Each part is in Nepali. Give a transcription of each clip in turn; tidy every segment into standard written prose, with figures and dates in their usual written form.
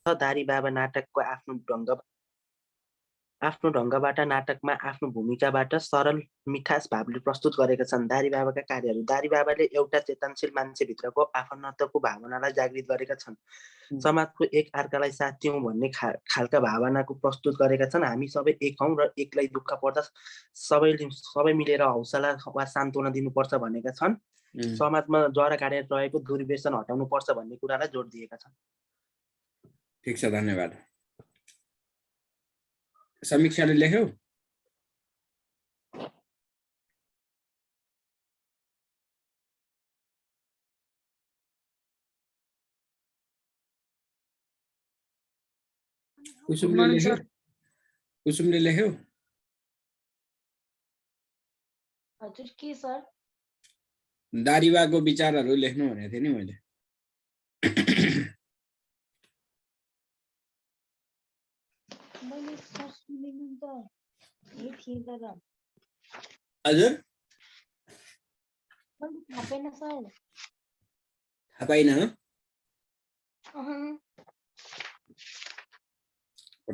दारी बाबा नाटकको आफ्नो ढङ्गबाट नाटकमा आफ्नो भूमिकाबाट सरल मिठास भावले प्रस्तुत गरेका छन्। दारी बाबाका कार्यहरू दारी बाबाले एउटा चेतनशील मान्छेभित्रको आफन्तको भावनालाई जागृत गरेका छन्। समाजको एक अर्कालाई साथ दिउँ भन्ने खालका भावनाको प्रस्तुत गरेका छन्। हामी सबै एक हौँ र एकलाई दुःख पर्दा सबै मिलेर हौसला वा सान्त्वना दिनुपर्छ भनेका छन्। समाजमा जरा काटेर रहेको दुर्व्यसन हटाउनु पर्छ भन्ने कुरालाई जोड दिएका छन्। ठिक छ, धन्यवाद। समीक्षाले लेख्यौ? कुसुमले लेख्यौ? हजुर के सर? दारीबाको विचारहरू लेख्नु भनेको थिएँ नि मैले। मैले सर सुनेन त। यही थिए तर। हजुर? मैले थाहा पाइन सर। थाहा पाइन? र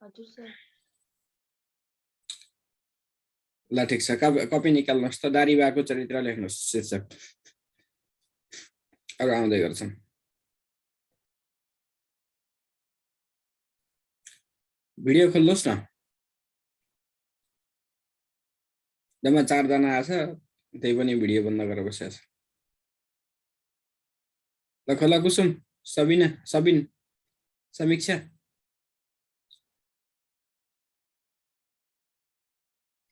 हजुर सर। ल ठिक छ, कपी निकाल्नुहोस् त। दारीबाको चरित्र लेख्नुहोस् शीर्षक। अरू आउँदै गर्छन्। भिडियो खोल्नुहोस् न। जम्मा 4 जना आछ, त्यही पनि भिडियो बन्द गरेर बसेको छ। ल खोला कुसुम, सबिन, समीक्षा।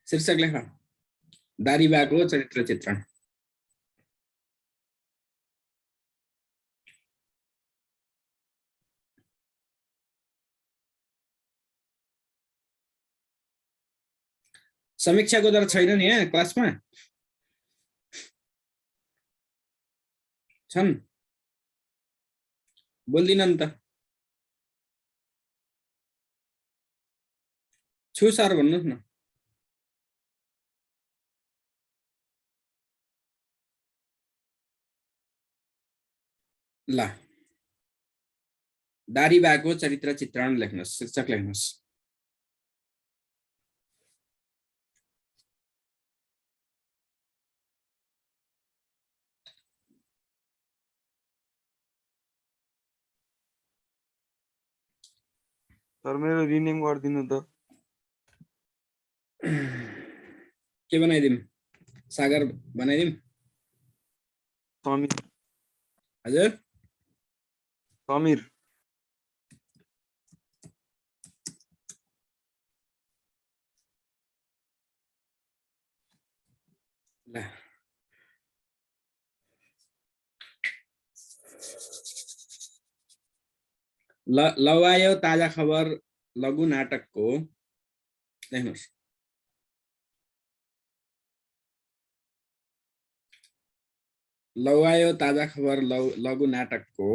शीर्षक लेख, दारीबाको चरित्र चित्रण। समीक्षाको दर छैन नि यहाँ क्लासमा? छन्? बोल्दिनन् त। छु सर भन्नुहोस् न। ल, दारीबाको चरित्र चित्रण लेख्नुहोस्, शीर्षक लेख्नुहोस्। सर मेरो रिनेम गरिदिनु त। के बनाइदिम? सागर बनाइदिम? समीर। हजुर? समीर। लवायो ताजा खबर लघु नाटकको लेख्नुहोस्। लवायो ताजा खबर लघु नाटकको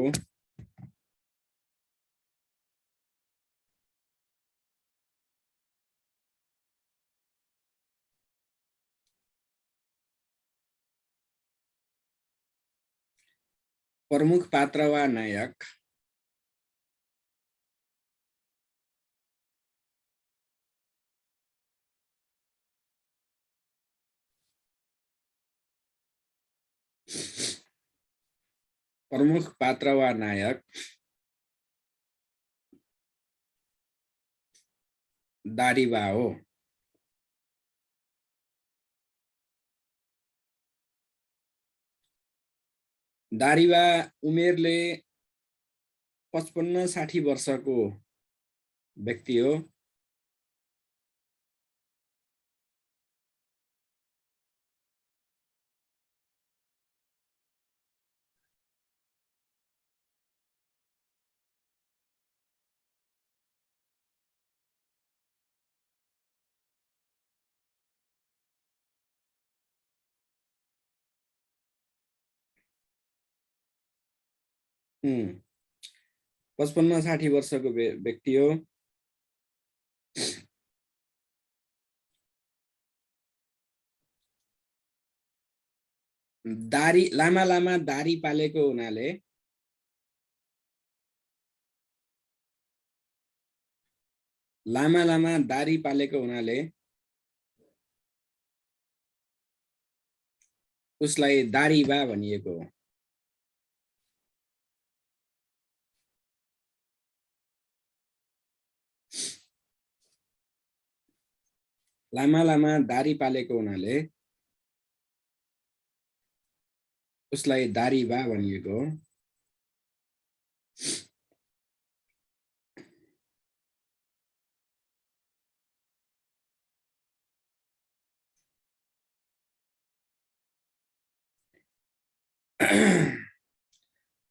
प्रमुख पात्र वा नायक दारीबा हो। दारीबा उमेरले 55-60 वर्षको व्यक्ति हो। हम्म 55-60 वर्षको व्यक्ति हो। दारी लामा लामा दारी पालेको हुनाले लामा लामा दारी पालेको हुनाले उसलाई दारीबा भनिएको हो। लामा लामा दारी पालेको हुनाले उसलाई दारीबा भनिएको हो।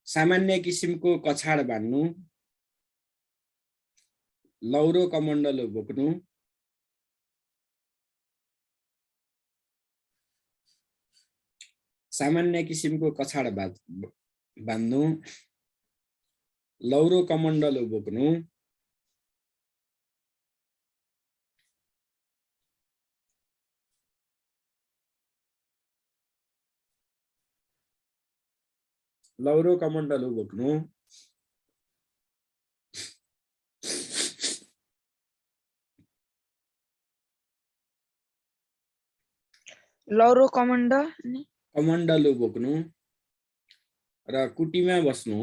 सामान्य किसिमको कछाड बान्नु, लौरो कमण्डलो बोक्नु, सामान्य किसिमको कछाड बान्नु, लौरो कमण्डलो बोक्नु, लौरो कमण्डलो बोक्नु, लौरो कमण्डलो बोक्नु र कुटीमा बस्नु,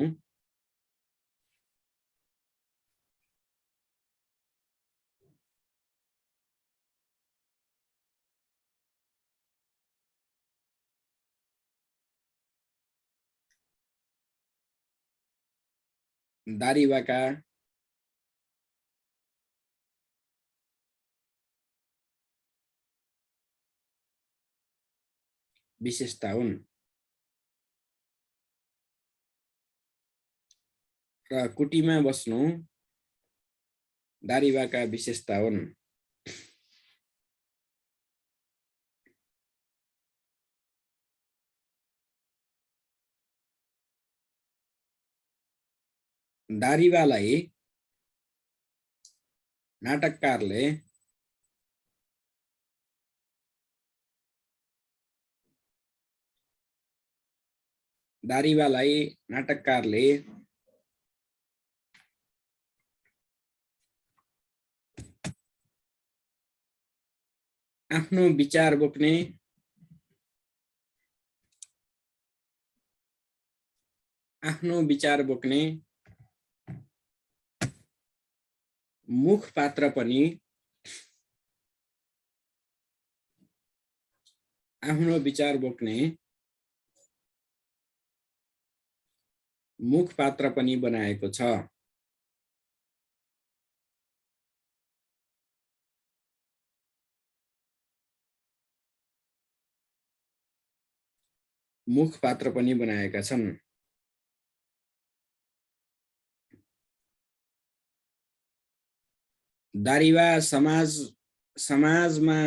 दारीबाका विशेषता हुन् र कुटीमा बस्नु दारीबाका विशेषता हुन्। दारीबालाई नाटककारले आफ्नो विचार बोक्ने, मुखपात्र पनि आफ्नो विचार बोक्ने मुखपात्र पनि बनाएको छ। मुखपात्र पनि बनाएका छन्। दारीबा समाजमा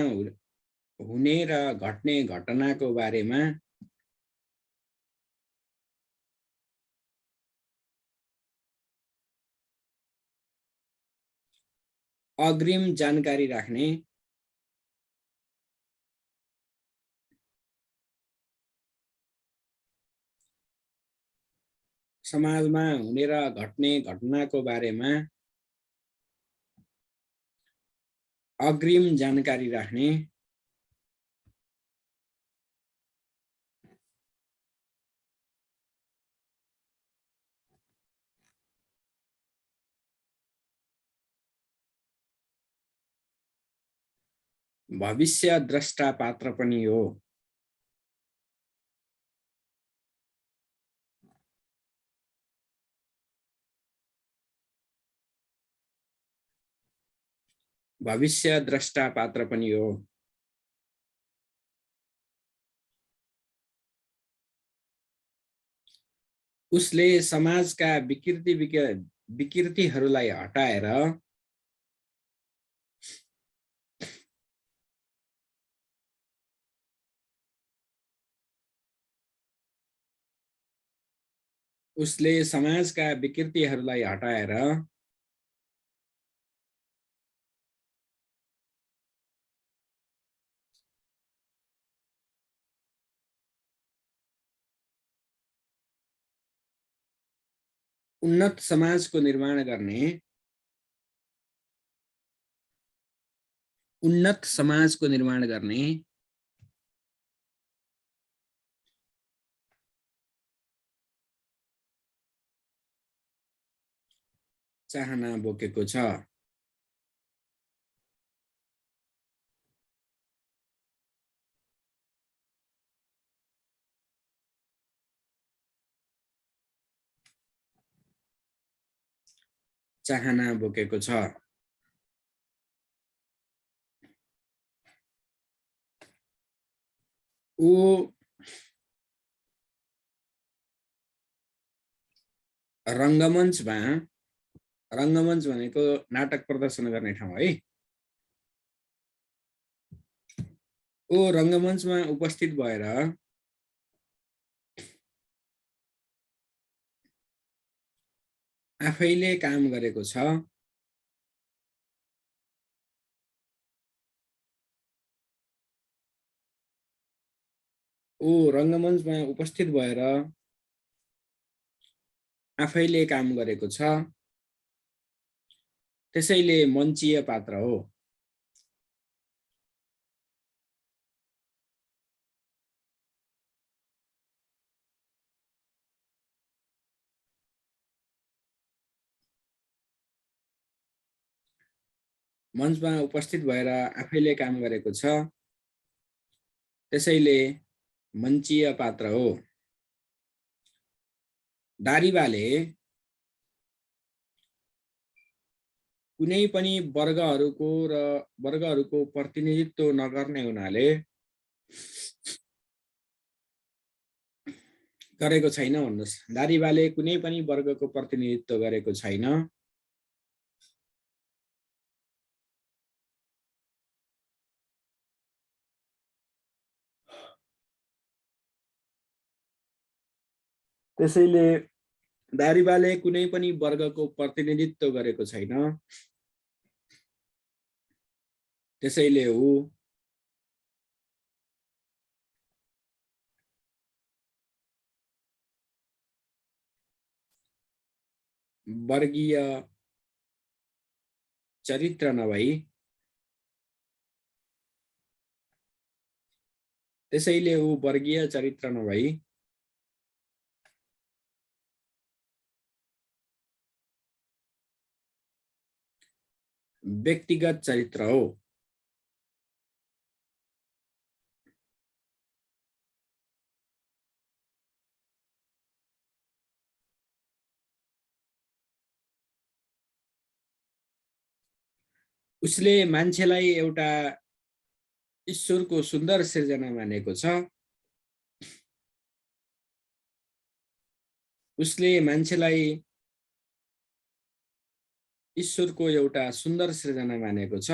हुने र घट्ने घटनाको बारेमा अग्रिम जानकारी राख्ने, समाजमा हुने र घट्ने घटनाको बारेमा अग्रिम जानकारी राख्ने, भविष्य द्रष्टा पात्र पनि हो। भविष्य द्रष्टा पात्र पनि हो। उसले समाजका विकृतिहरूलाई हटाएर उन्नत समाजको निर्माण गर्ने चाहना बोकेको छ। चाहना बोकेको छ। ऊ रङ्गमञ्चमा, रङ्गमञ्च भनेको नाटक प्रदर्शन गर्ने ठाउँ है। ऊ रङ्गमञ्चमा उपस्थित भएर आफैले काम गरेको छ। ऊ रङ्गमञ्चमा उपस्थित भएर आफैले काम गरेको छ, त्यसैले मञ्चीय पात्र हो। मञ्चमा उपस्थित भएर आफैले काम गरेको छ, त्यसैले मञ्चीय पात्र हो। दारीबाले कुनै पनि वर्गहरूको प्रतिनिधित्व नगर्ने हुनाले गरेको छैन भन्नुस्। दारीबाले कुनै पनि वर्गको प्रतिनिधित्व गरेको छैन। त्यसैले दारीबाले कुनै पनि वर्गको प्रतिनिधित्व गरेको छैन, त्यसैले ऊ वर्गीय चरित्र नभई व्यक्तिगत चरित्र हो। उसले मान्छेलाई एउटा ईश्वरको सुन्दर सृजना मानेको छ। उसले मान्छेलाई ईश्वरको एउटा सुन्दर सृजना मानेको छ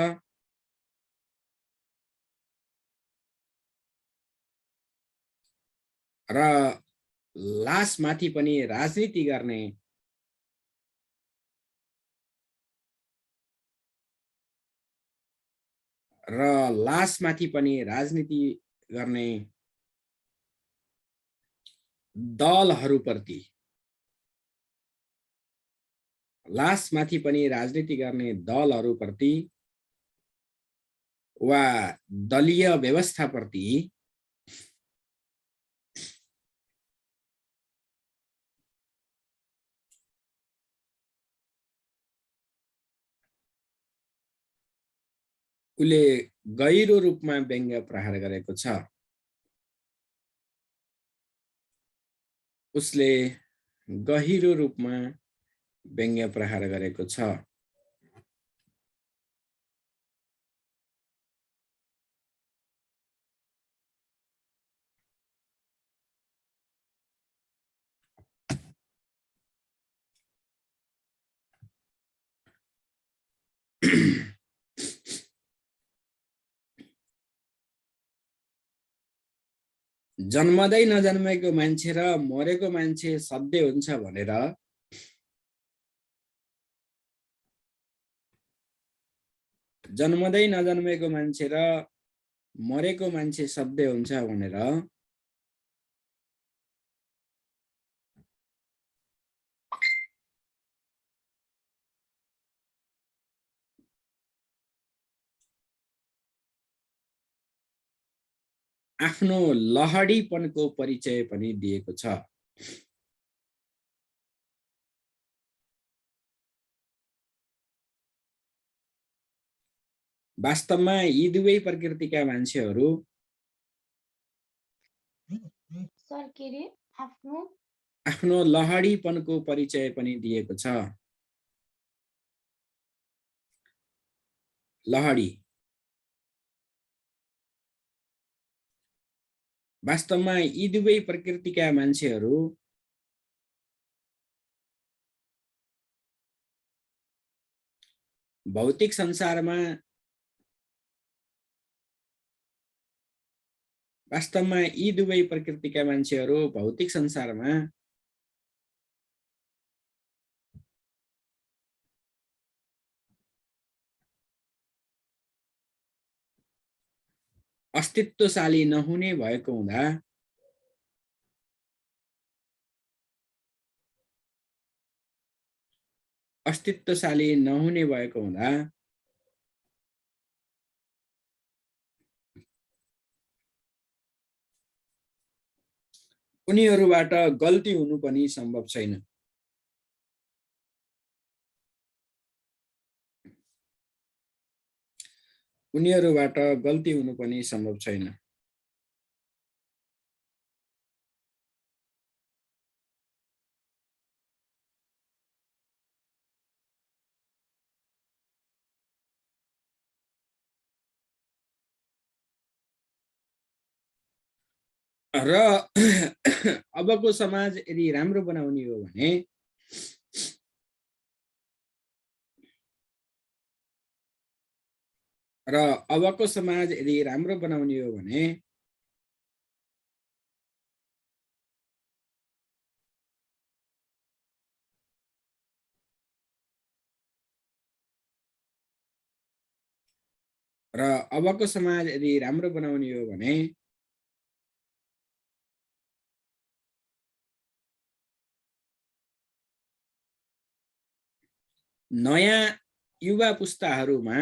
र लासमाथि पनि राजनीति गर्ने दलहरूप्रति वा दलीय व्यवस्थाप्रति उले गहिरो रूपमा व्यङ्ग्य प्रहार गरेको छ। उसले गहिरो रूपमा व्यङ्ग्य प्रहार गरेको छ। जन्मदै नजन्मेको मान्छे र मरेको मान्छे सधैँ हुन्छ भनेर जन्मदै नजन्मेको मान्छे र मरेको मान्छे सधैँ हुन्छ भनेर आफ्नो लहडीपनको परिचय पनि दिएको छ। वास्तवमा यी दुवै प्रकृतिका मान्छेहरू सर के रे आफ्नो लहडीपनको परिचय पनि दिएको छ। लहडी वास्तवमा यी दुवै प्रकृतिका मान्छेहरू भौतिक संसारमा अस्तित्वशाली नहुने भएको हुँदा उनीहरूबाट गल्ती हुनु पनि सम्भव छैन। र अबको समाज यदि राम्रो बनाउने हो भने नयाँ युवा पुस्ताहरूमा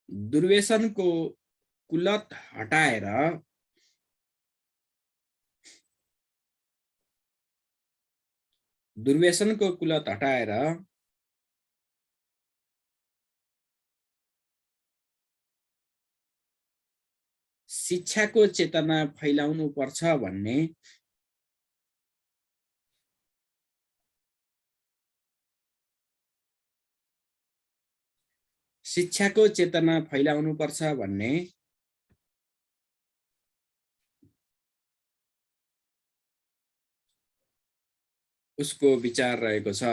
दुर्व्यसनको कुलत हटाएर शिक्षाको चेतना फैलाउनु पर्छ भन्ने उसको विचार रहेको छ।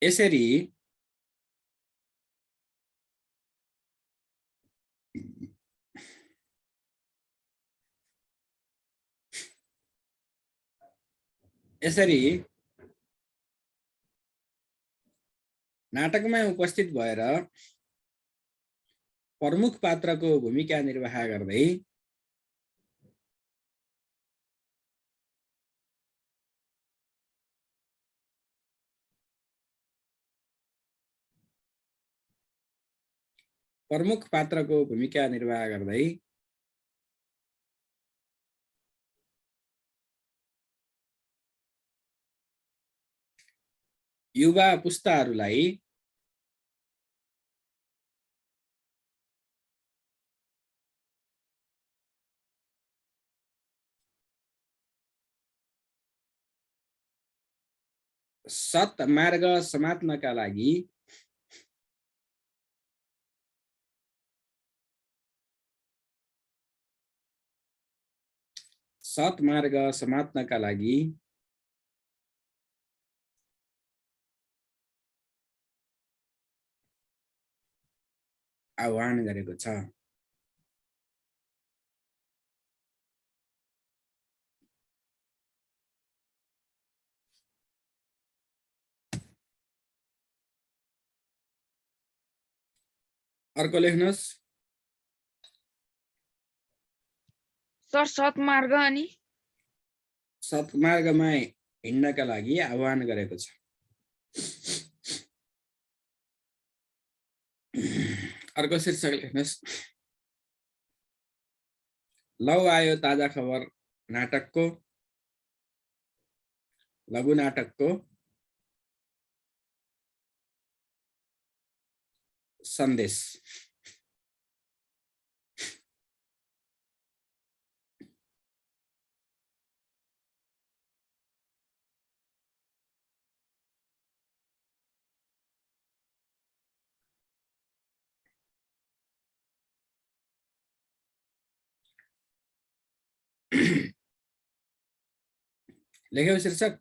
यसरी नाटकमा उपस्थित भएर प्रमुख पात्रको भूमिका निर्वाह गर्दै युवा पुस्ताहरूलाई सत्मार्ग समात्नका लागि आह्वान गरेको छ। अर्को लेख्नुहोस्। सर सतमार्ग अनि सत्मार्गमा हिँड्नका लागि आह्वान गरेको छ। अर्को शीर्षक लेख्नुहोस्। लौ आयो ताजा खबर नाटकको लघु नाटकको सन्देश। लेख्यौ शीर्षक?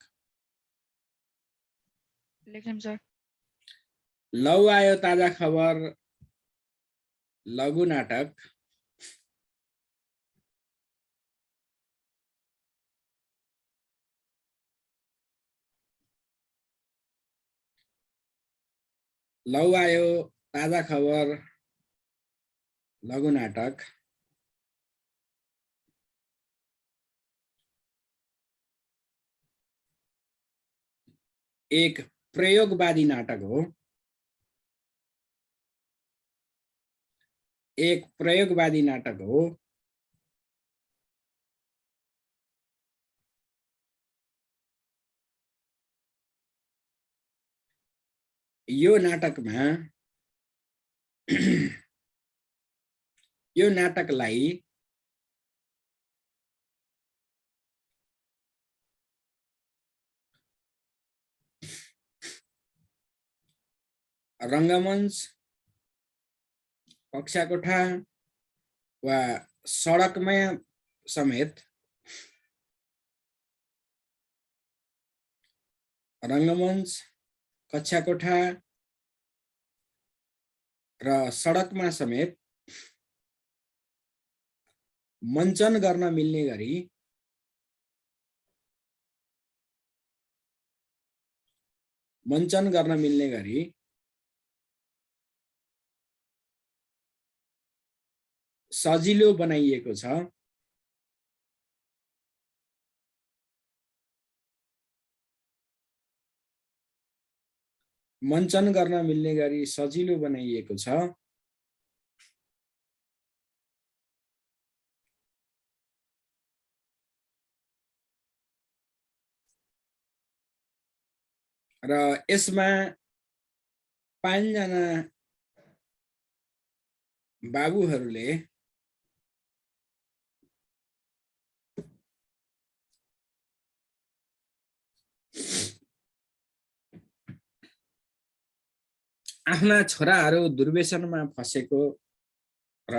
लेख्यौँ सर। लौ आयो ताजा खबर लघु नाटक लौ आयो ताजा खबर लघु नाटक एक प्रयोगवादी नाटक हो। एक प्रयोगवादी नाटक हो। यो नाटकलाई रंगमञ्च, कक्षाकोठा वा सडकमा समेत रंगमञ्च, कक्षाकोठा र सडकमा समेत मञ्चन गर्न मिल्ने गरी सजिलो बनाइएको छ। मञ्चन गर्न मिल्ने गरी सजिलो बनाइएको छ। र यसमा 5 जना बाबुहरूले आफ्ना छोराहरू दुर्व्यसनमा फसेको र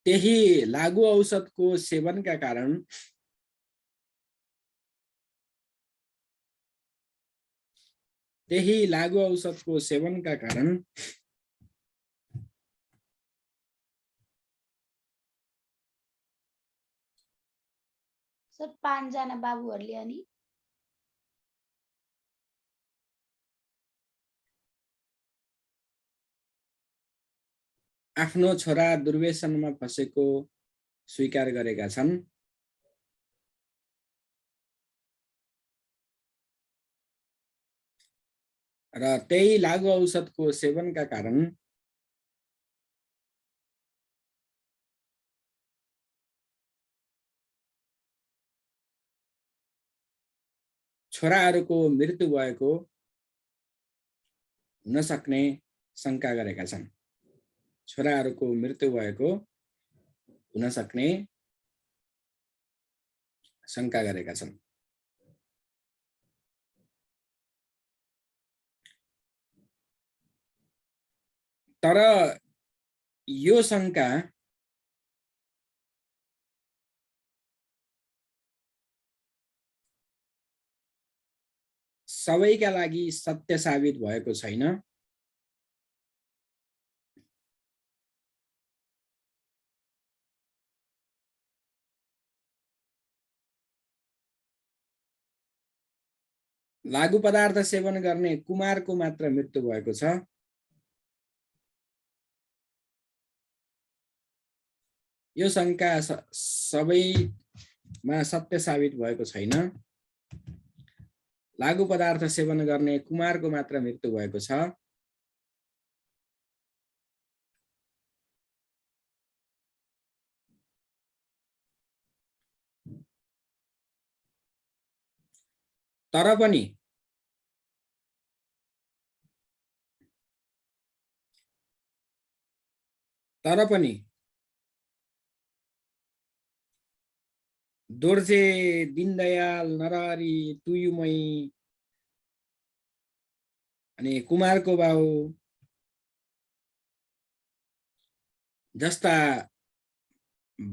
त्यही लागू औषधको सेवनका कारण सर 5 जना बाबुहरूले अनि आफ्नो छोरा दुर्व्यसनमा फसेको स्वीकार गरेका छन्। र त्यही लागू औषधको सेवनका कारण छोराहरूको मृत्यु भएको हुन सक्ने शंका गरेका छन्। छोराहरूको मृत्यु भएको हुन सक्ने शंका गरेका छन्। तर यो शंका सबैका लागि सत्य साबित भएको छैन। लागु पदार्थ सेवन गर्ने कुमारको मात्र मृत्यु भएको छ। यो शंका सबैमा सत्य साबित भएको छैन। लागु पदार्थ सेवन गर्ने कुमारको मात्र मृत्यु भएको छ। तर पनि दोर्जे, दीनदयाल, नरहरि, तुयुमई अनि कुमारको बाउ जस्ता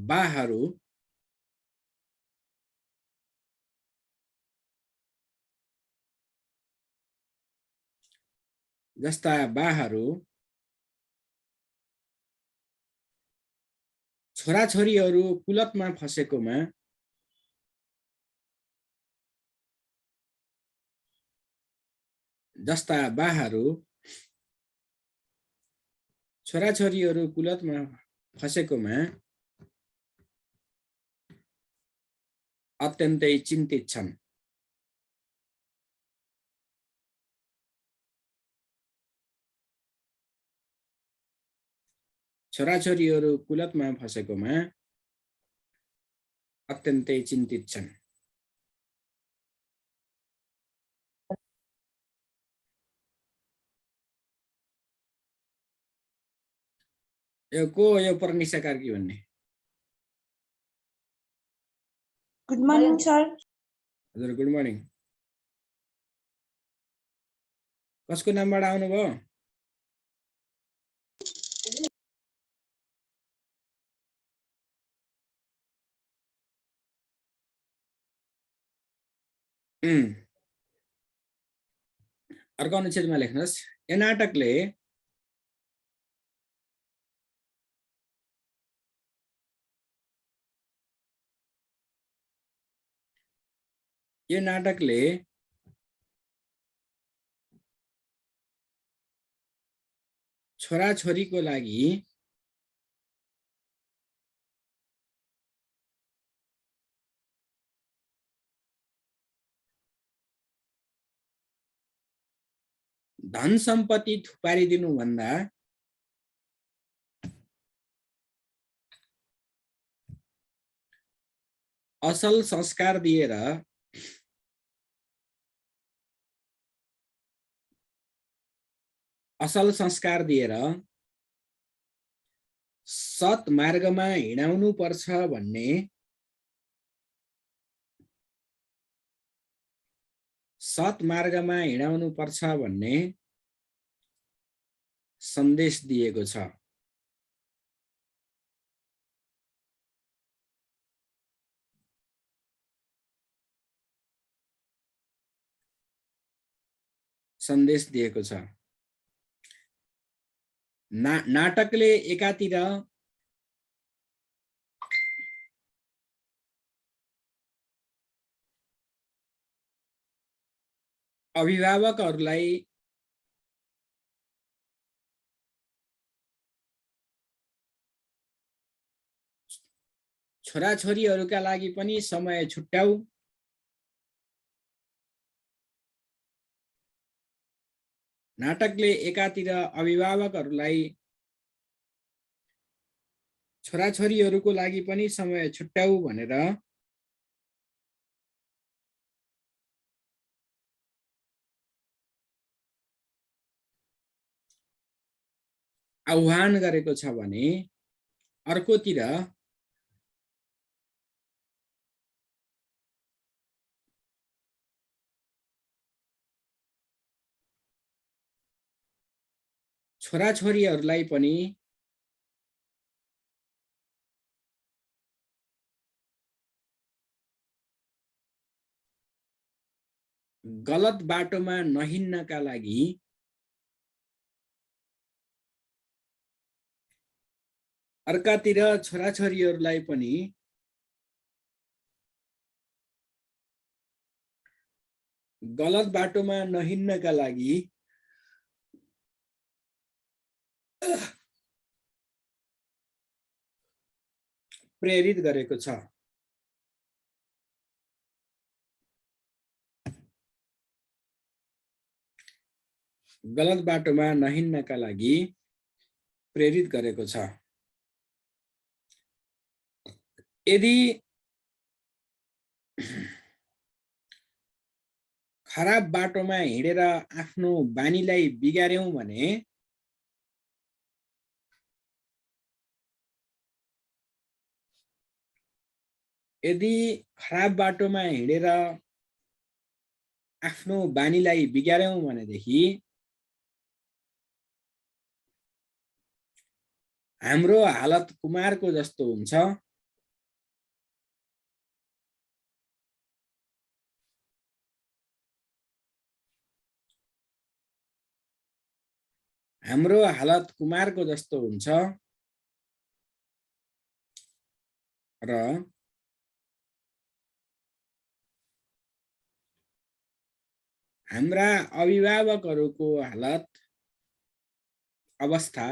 बाहरू छोराछोरीहरू कुलतमा फसेकोमा अत्यन्तै चिन्तित छन्। छोराछोरीहरू कुलतमा फसेकोमा अत्यन्तै चिन्तित छन्। यो परनिशा कार्की भन्ने? Good morning sir. हजुर गुड मर्निङ। कसको नामबाट आउनुभयो? अर्को अनुच्छेदमा लेख्नुहोस्। यो नाटकले छोराछोरीको लागि धन सम्पत्ति थुपारिदिनु भन्दा असल संस्कार दिएर सत् मार्गमा हिँडाउनु पर्छ भन्ने सन्देश दिएको छ। नाटकले एकातिर अभिभावकहरूलाई छोराछोरीहरूका लागि पनि समय छुट्याऊ, नाटकले एकातिर अभिभावकहरूलाई छोराछोरीहरूको लागि पनि समय छुट्याऊ भनेर आह्वान गरेको छ भने अर्कोतिर छोराछोरीहरूलाई पनि गलत बाटोमा नहिन्नका लागि अर्कातिर छोराछोरीहरूलाई पनि गलत बाटोमा नहिन्नका लागि प्रेरित गरेको छ। गलत बाटोमा नहिन्नका लागि प्रेरित गरेको छ। यदि खराब बाटोमा हिँडेर आफ्नो बानीलाई बिगार्यौं भने यदि खराब बाटोमा हिँडेर आफ्नो बानीलाई बिगार्यौं भनेदेखि हाम्रो हालत कुमारको जस्तो हुन्छ। हाम्रो हालत कुमारको जस्तो हुन्छ र हाम्रा अभिभावकहरूको हालत अवस्था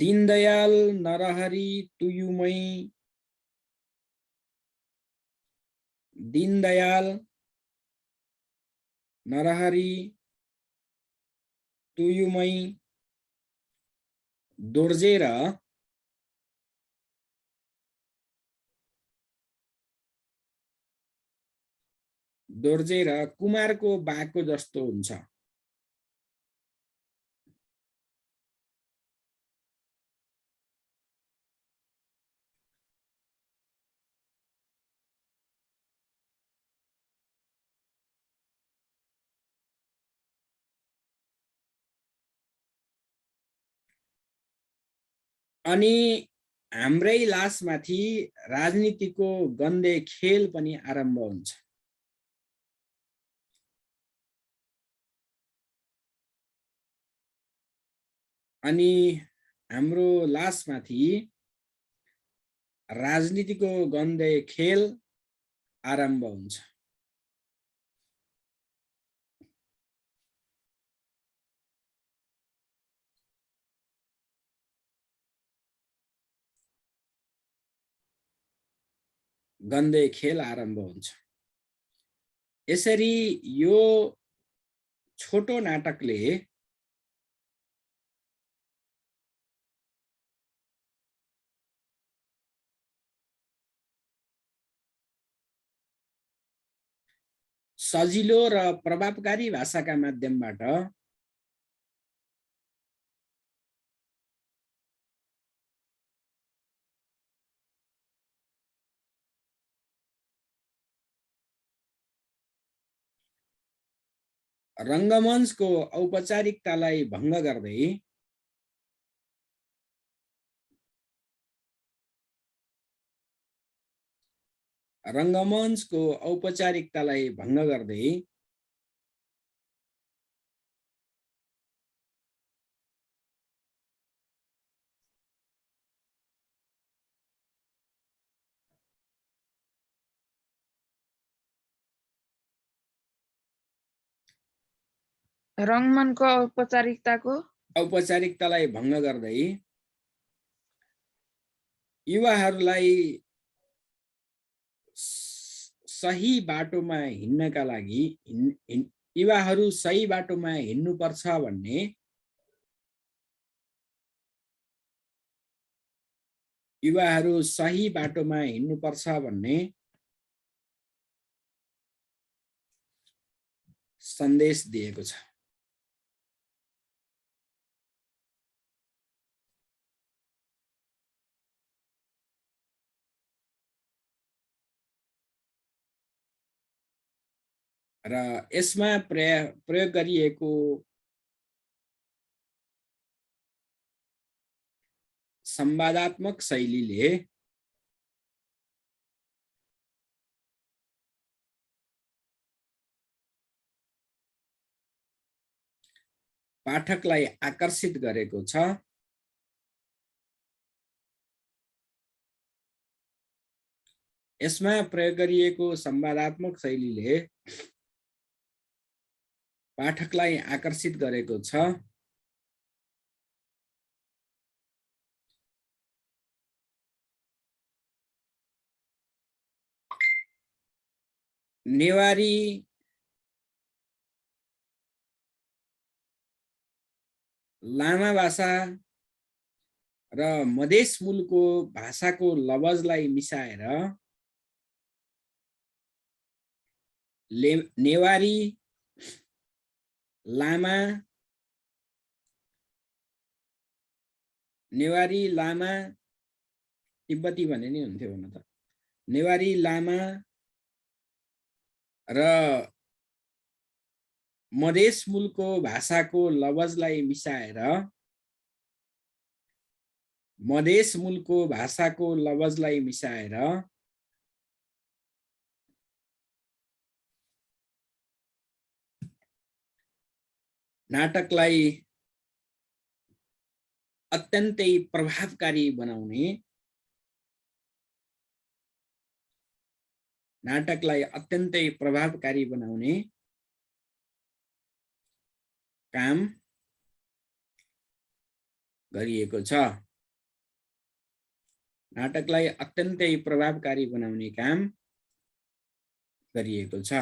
दीनदयाल नरहरि तुयुमै दीनदयाल नरहरि तुयुमै दोर्जेर कुमारको बाको जस्तो हुन्छ। अनि हाम्रै लासमाथि राजनीतिको गन्दे खेल पनि आरम्भ हुन्छ। अनि हाम्रो लासमाथि राजनीतिको गन्दे खेल आरम्भ हुन्छ। गन्दे खेल आरम्भ हुन्छ। यसरी यो छोटो नाटकले सजिलो र प्रभावकारी भाषाका माध्यमबाट रंगमञ्चको औपचारिकतालाई भङ्ग गर्दै रंगमञ्चको औपचारिकतालाई भङ्ग गर्दै युवाहरूलाई सही बाटोमा हिँड्नका लागि युवाहरू सही बाटोमा हिँड्नुपर्छ भन्ने सन्देश दिएको छ। र यसमा प्रयोग गरिएको संवादात्मक शैलीले पाठकलाई आकर्षित गरेको छ। यसमा प्रयोग गरिएको संवादात्मक शैलीले पाठकलाई आकर्षित गरेको छ। नेवारी लामा भाषा र मधेस मूलको भाषाको लवजलाई मिसाएर नेवारी लामा तिब्बती भने नि हुन्थ्यो हुन त। नेवारी लामा र मधेस मूलको भाषाको लवजलाई मिसाएर नाटकलाई अत्यन्तै प्रभावकारी बनाउने काम गरिएको छ। नाटकलाई अत्यन्तै प्रभावकारी बनाउने काम गरिएको छ।